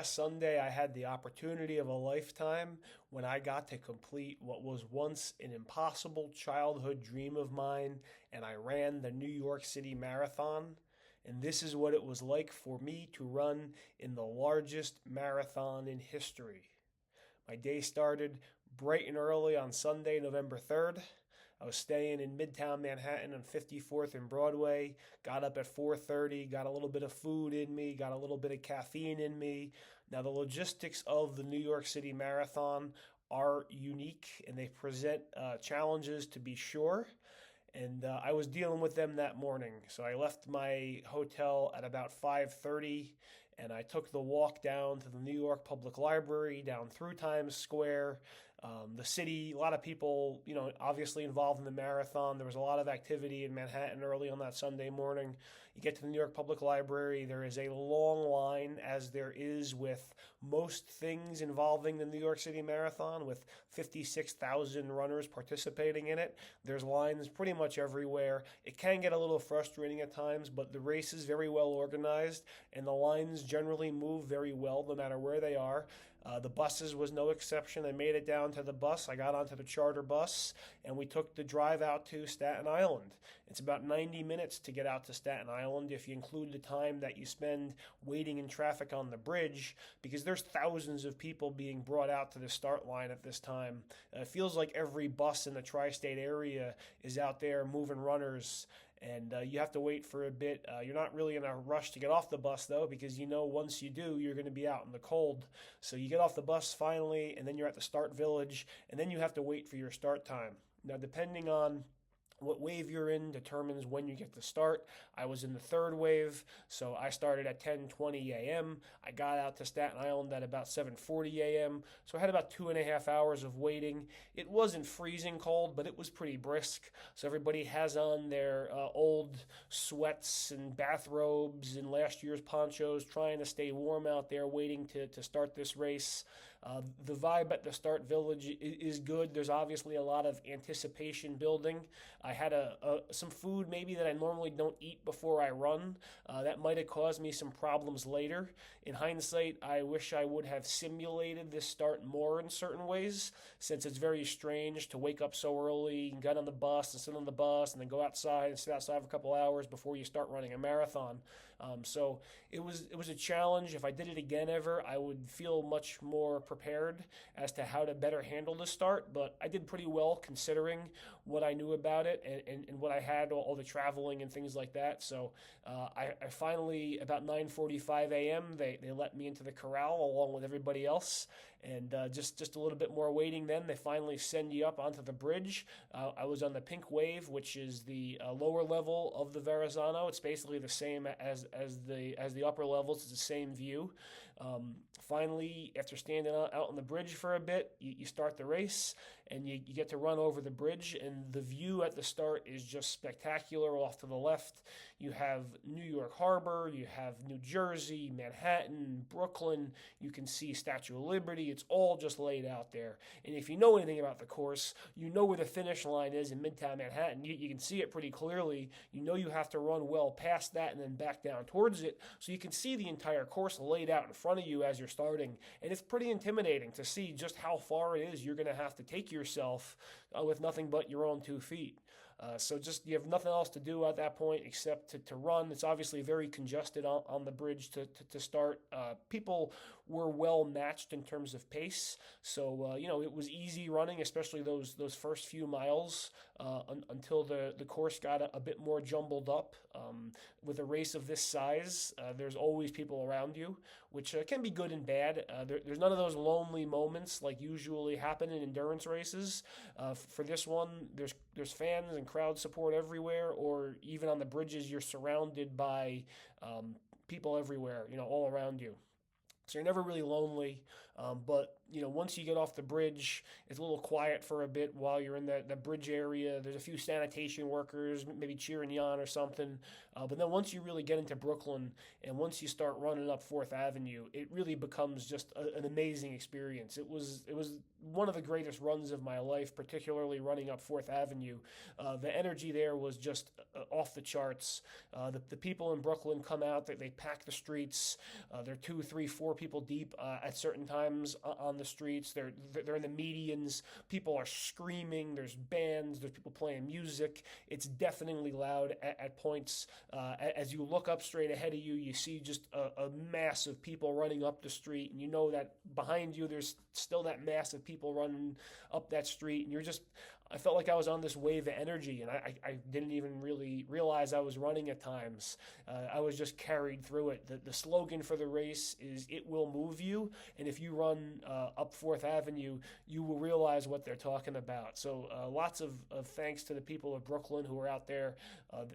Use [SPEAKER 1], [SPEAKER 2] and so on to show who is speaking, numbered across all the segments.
[SPEAKER 1] last Sunday, I had the opportunity of a lifetime when I got to complete what was once an impossible childhood dream of mine, and I ran the New York City Marathon. And this is what it was like for me to run in the largest marathon in history. My day started bright and early on Sunday, November 3rd. I was staying in Midtown Manhattan on 54th and Broadway. Got up at 4:30, got a little bit of food in me, got a little bit of caffeine in me. Now the logistics of the New York City Marathon are unique and they present challenges to be sure. And I was dealing with them that morning. So I left my hotel at about 5:30 and I took the walk down to the New York Public Library, down through Times Square, the city. A lot of people, obviously involved in the marathon. There was a lot of activity in Manhattan early on that Sunday morning. You get to the New York Public Library, there is a long line, as there is with most things involving the New York City Marathon, with 56,000 runners participating in it. There's lines pretty much everywhere. It can get a little frustrating at times, but the race is very well organized, and the lines generally move very well no matter where they are. The buses was no exception. I made it down to the bus. I got onto the charter bus, and we took the drive out to Staten Island. It's about 90 minutes to get out to Staten Island if you include the time that you spend waiting in traffic on the bridge, because there's thousands of people being brought out to the start line at this time. It feels like every bus in the tri-state area is out there moving runners, and you have to wait for a bit. You're not really in a rush to get off the bus, though, because once you do, you're going to be out in the cold. So you get off the bus finally, and then you're at the start village, and then you have to wait for your start time. Now, depending on what wave you're in determines when you get to start. I was in the third wave, so I started at 10:20 a.m. I got out to Staten Island at about 7:40 a.m., so I had about 2.5 hours of waiting. It wasn't freezing cold, but it was pretty brisk, so everybody has on their old sweats and bathrobes and last year's ponchos, trying to stay warm out there, waiting to start this race. The vibe at the start village is good. There's obviously a lot of anticipation building. I had some food maybe that I normally don't eat before I run. That might have caused me some problems later. In hindsight, I wish I would have simulated this start more in certain ways, since it's very strange to wake up so early and get on the bus and sit on the bus and then go outside and sit outside for a couple hours before you start running a marathon. So it was a challenge. If I did it again ever, I would feel much more prepared as to how to better handle the start, but I did pretty well considering what I knew about it and what I had, all the traveling and things like that. So I finally, about 9:45 a.m., they let me into the corral along with everybody else. And just a little bit more waiting, then they finally send you up onto the bridge. I was on the pink wave, which is the lower level of the Verrazano. It's basically the same as the upper levels. It's the same view. Finally, after standing out on the bridge for a bit, you start the race, and you get to run over the bridge, and the view at the start is just spectacular. Off to the left, you have New York Harbor, you have New Jersey, Manhattan, Brooklyn. You can see Statue of Liberty. It's all just laid out there. And if you know anything about the course, you know where the finish line is in Midtown Manhattan. You can see it pretty clearly. You know you have to run well past that and then back down towards it, so you can see the entire course laid out in front of you as you're starting. And it's pretty intimidating to see just how far it is you're going to have to take yourself with nothing but your own 2 feet. So just you have nothing else to do at that point except to run. It's obviously very congested on the bridge to start. People were well matched in terms of pace, so it was easy running, especially those first few miles until the course got a bit more jumbled up. With a race of this size, there's always people around you, which can be good and bad. There's none of those lonely moments like usually happen in endurance races. For this one, there's fans and crowd support everywhere, or even on the bridges, you're surrounded by people everywhere, all around you. So you're never really lonely, but once you get off the bridge, it's a little quiet for a bit while you're in the bridge area. There's a few sanitation workers maybe cheering you on or something. But then once you really get into Brooklyn and once you start running up Fourth Avenue, it really becomes just an amazing experience. It was one of the greatest runs of my life, particularly running up Fourth Avenue. The energy there was just off the charts. The people in Brooklyn come out, they pack the streets. They're two, three, four people deep at certain times on the streets. They're in the medians. People are screaming. There's bands. There's people playing music. It's deafeningly loud at points. As you look up straight ahead of you, you see just a mass of people running up the street, and you know that behind you there's still that mass of people running up that street, and I felt like I was on this wave of energy, and I didn't even really realize I was running at times. I was just carried through it. The slogan for the race is "It will move you," and if you run up Fourth Avenue, you will realize what they're talking about. So lots of thanks to the people of Brooklyn who are out there.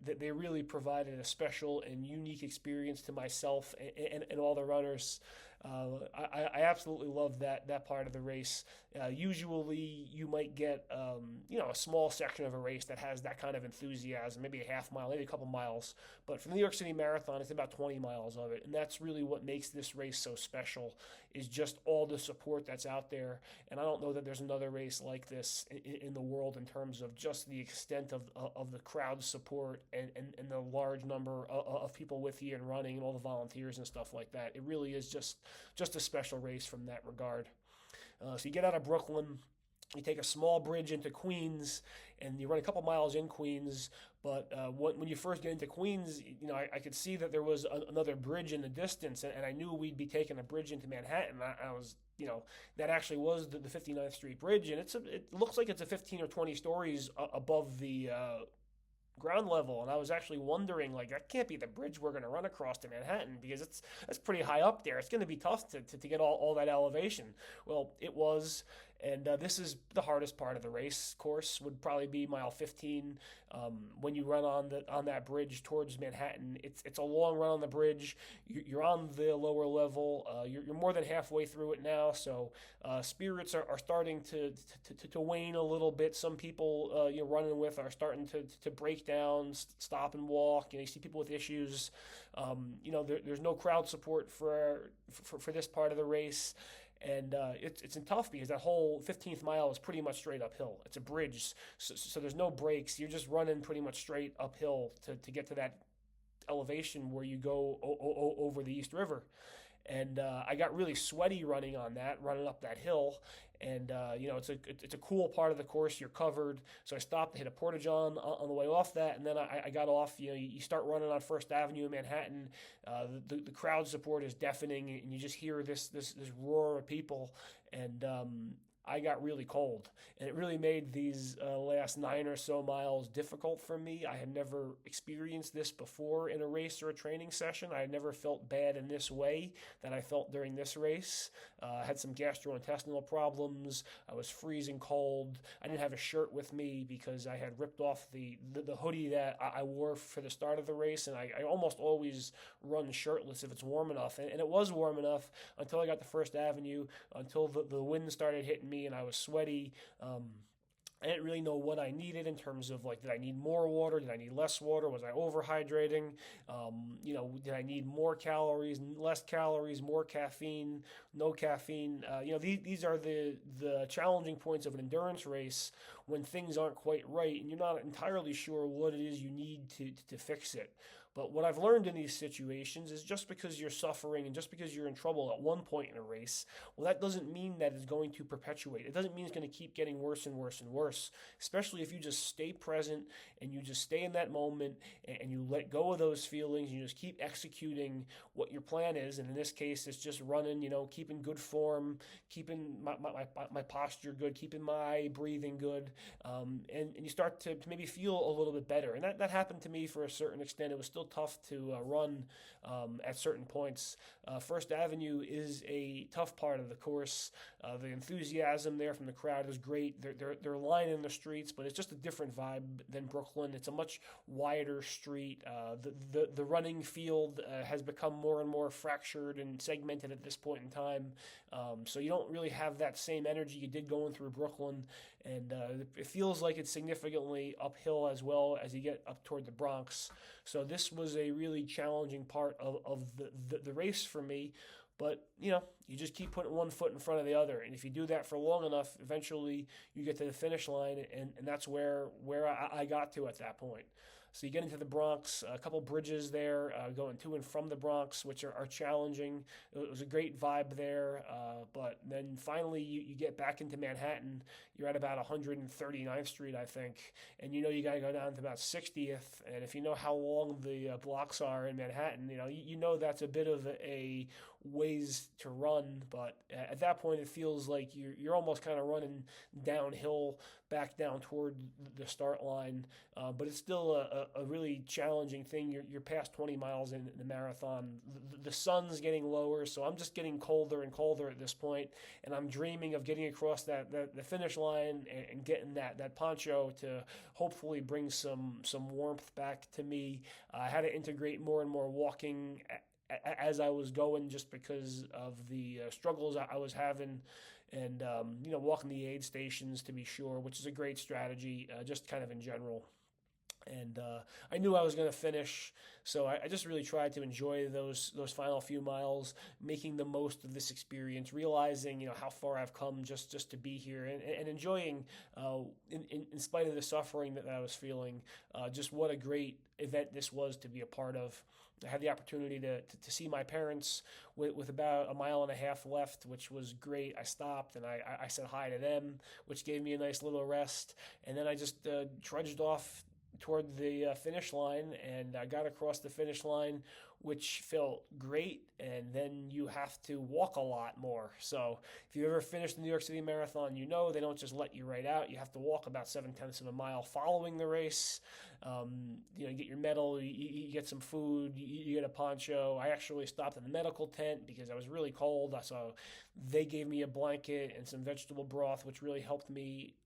[SPEAKER 1] They really provided a special and unique experience to myself and all the runners. I absolutely love that part of the race. Usually you might get a small section of a race that has that kind of enthusiasm, maybe a half mile, maybe a couple miles. But for the New York City Marathon, it's about 20 miles of it. And that's really what makes this race so special, is just all the support that's out there. And I don't know that there's another race like this in the world in terms of just the extent of the crowd support and the large number of people with you and running and all the volunteers and stuff like that. It really is just a special race from that regard. So you get out of Brooklyn, you take a small bridge into Queens, and you run a couple miles in Queens. But when you first get into Queens, I could see that there was another bridge in the distance, and I knew we'd be taking a bridge into Manhattan. I was, that actually was the 59th Street Bridge, and it looks like it's a 15 or 20 stories above the ground level, and I was actually wondering, like, that can't be the bridge we're going to run across to Manhattan, because that's pretty high up there. It's going to be tough to get all that elevation. Well, it was, and this is the hardest part of the race course, would probably be mile 15. When you run on that bridge towards Manhattan, it's a long run on the bridge. You're on the lower level. You're more than halfway through it now, so spirits are starting to wane a little bit. Some people you're running with are starting to break down, stop and walk. You see people with issues. There's no crowd support for this part of the race. And it's tough because that whole 15th mile is pretty much straight uphill. It's a bridge, so there's no breaks. You're just running pretty much straight uphill to get to that elevation where you go over the East River. And I got really sweaty running up that hill. And it's a cool part of the course. You're covered. So I stopped, hit a porta-john on the way off that, and then I got off. You start running on First Avenue in Manhattan. The crowd support is deafening, and you just hear this roar of people. And I got really cold, and it really made these last 9 or so miles difficult for me. I had never experienced this before in a race or a training session. I had never felt bad in this way that I felt during this race. I had some gastrointestinal problems. I was freezing cold. I didn't have a shirt with me because I had ripped off the hoodie that I wore for the start of the race, and I almost always run shirtless if it's warm enough, and it was warm enough until I got to First Avenue, until the wind started hitting me and I was sweaty. I didn't really know what I needed in terms of, like, did I need more water? Did I need less water? Was I overhydrating? Did I need more calories, less calories, more caffeine, no caffeine? These are the challenging points of an endurance race when things aren't quite right and you're not entirely sure what it is you need to fix it. But what I've learned in these situations is just because you're suffering and just because you're in trouble at one point in a race, well, that doesn't mean that it's going to perpetuate. It doesn't mean it's going to keep getting worse and worse and worse, especially if you just stay present and you just stay in that moment and you let go of those feelings and you just keep executing what your plan is. And in this case, it's just running, keeping good form, keeping my posture good, keeping my breathing good, and you start to maybe feel a little bit better. And that happened to me for a certain extent. It was still tough to run at certain points. First Avenue is a tough part of the course. The enthusiasm there from the crowd is great. They're lining the streets, but it's just a different vibe than Brooklyn. It's a much wider street. The running field has become more and more fractured and segmented at this point in time. So you don't really have that same energy you did going through Brooklyn. And it feels like it's significantly uphill as well as you get up toward the Bronx. So this was a really challenging part of the race for me. But, you just keep putting one foot in front of the other. And if you do that for long enough, eventually you get to the finish line. And that's where I got to at that point. So you get into the Bronx, a couple bridges there going to and from the Bronx, which are challenging. It was a great vibe there. But then finally you get back into Manhattan. You're at about 139th Street, I think. And you got to go down to about 60th. And if you know how long the blocks are in Manhattan, you know that's a bit of a ways to run. But at that point, it feels like you're almost kind of running downhill back down toward the start line. But it's still a really challenging thing. You're past 20 miles in the marathon. The sun's getting lower, so I'm just getting colder and colder at this point, and I'm dreaming of getting across the finish line and getting that poncho to hopefully bring some warmth back to me. I had to integrate more and more walking as I was going, just because of the struggles I was having. And walking the aid stations, to be sure, which is a great strategy, just kind of in general. And I knew I was going to finish, so I just really tried to enjoy those final few miles, making the most of this experience, realizing how far I've come just to be here, and enjoying, in spite of the suffering that I was feeling, just what a great event this was to be a part of. I had the opportunity to see my parents with about a mile and a half left, which was great. I stopped and I said hi to them, which gave me a nice little rest. And then I just trudged off toward the finish line, and I got across the finish line, which felt great. And then you have to walk a lot more. So if you ever finished the New York City Marathon, they don't just let you right out. You have to walk about 7/10 of a mile following the race. You get your medal, you get some food, you get a poncho. I actually stopped at the medical tent because I was really cold. So they gave me a blanket and some vegetable broth, which really helped me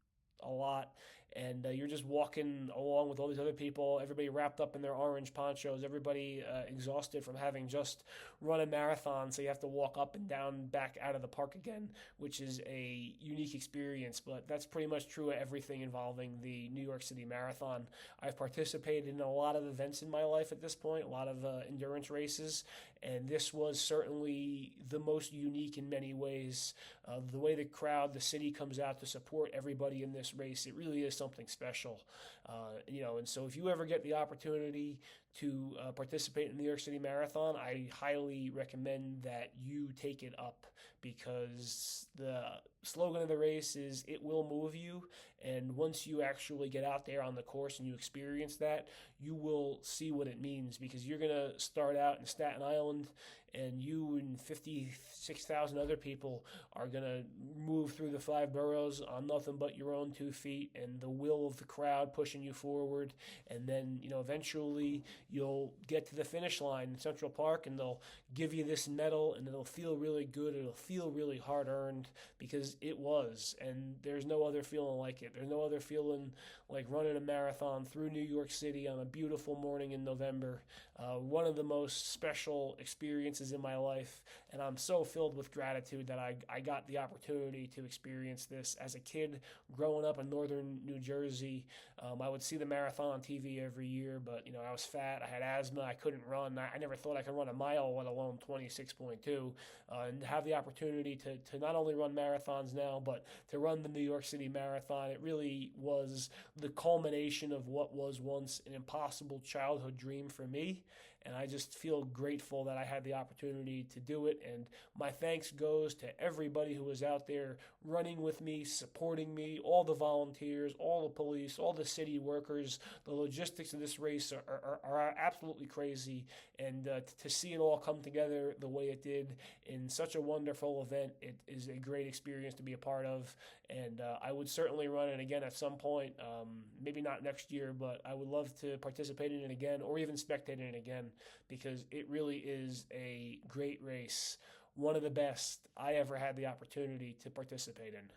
[SPEAKER 1] a lot. And you're just walking along with all these other people, everybody wrapped up in their orange ponchos, everybody exhausted from having just run a marathon. So you have to walk up and down back out of the park again, which is a unique experience. But that's pretty much true of everything involving the New York City Marathon. I've participated in a lot of events in my life at this point, a lot of endurance races. And this was certainly the most unique in many ways. The way the city comes out to support everybody in this race, it really is something special. And so if you ever get the opportunity to participate in the New York City Marathon, I highly recommend that you take it up, because the slogan of the race is "It will move you." And once you actually get out there on the course and you experience that, you will see what it means, because you're going to start out in Staten Island, and you and 56,000 other people are going to move through the 5 boroughs on nothing but your own 2 feet and the will of the crowd pushing you forward. And then, eventually you'll get to the finish line in Central Park, and they'll give you this medal, and it'll feel really good. It'll feel really hard-earned, because it was. And there's no other feeling like it. There's no other feeling like running a marathon through New York City on a beautiful morning in November. One of the most special experiences in my life, and I'm so filled with gratitude that I got the opportunity to experience this. As a kid growing up in northern New Jersey, I would see the marathon on TV every year, but I was fat, I had asthma, I couldn't run. I never thought I could run a mile, let alone 26.2. And have the opportunity to not only run marathons now, but to run the New York City Marathon, it really was the culmination of what was once an impossible childhood dream for me. And I just feel grateful that I had the opportunity to do it. And my thanks goes to everybody who was out there running with me, supporting me, all the volunteers, all the police, all the city workers. The logistics of this race are absolutely crazy. And to see it all come together the way it did in such a wonderful event, it is a great experience to be a part of. And I would certainly run it again at some point. Maybe not next year, but I would love to participate in it again, or even spectate in it again, because it really is a great race, one of the best I ever had the opportunity to participate in.